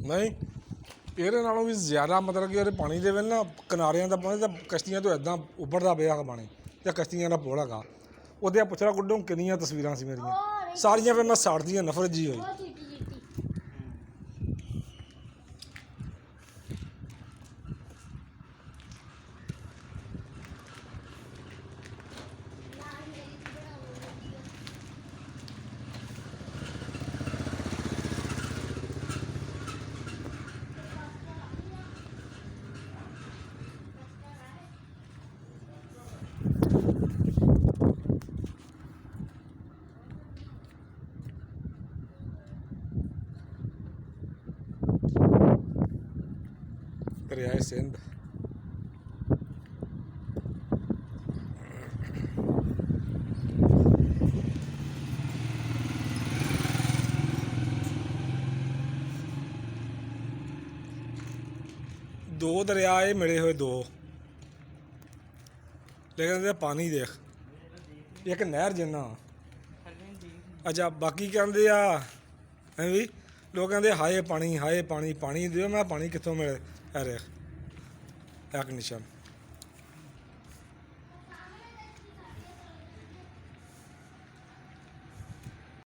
ਨਹੀਂ ਇਹਦੇ ਨਾਲੋਂ ਵੀ ਜ਼ਿਆਦਾ ਮਤਲਬ ਕਿ ਉਹਦੇ ਪਾਣੀ ਦੇ ਵਿੱਚ ਨਾ ਕਿਨਾਰਿਆਂ ਦਾ ਪਾਣੀ ਤਾਂ ਕਸ਼ਤੀਆਂ ਤੋਂ ਇੱਦਾਂ ਉੱਭਰਦਾ ਪਿਆ ਹੈਗਾ ਪਾਣੀ ਅਤੇ ਕਸ਼ਤੀਆਂ ਦਾ ਪੁਲ ਹੈਗਾ। ਉਹਦੇ ਪੁੱਛਣਾ ਗੁੱਡੋਂ ਕਿੰਨੀਆਂ ਤਸਵੀਰਾਂ ਸੀ ਮੇਰੀਆਂ ਸਾਰੀਆਂ, ਫਿਰ ਮੈਂ ਸਾੜਦੀਆਂ ਨਫ਼ਰਤ ਜੀ ਹੋਈ। दरियाए सिंध दो दरियाए मिले हुए दो, लेकिन पानी देख एक नहर जिन्ना। अच्छा बाकी कहते हैं भी लोग कहते हाए पानी पानी दिओ, मैं पानी कितों मिले अरे एक निशान।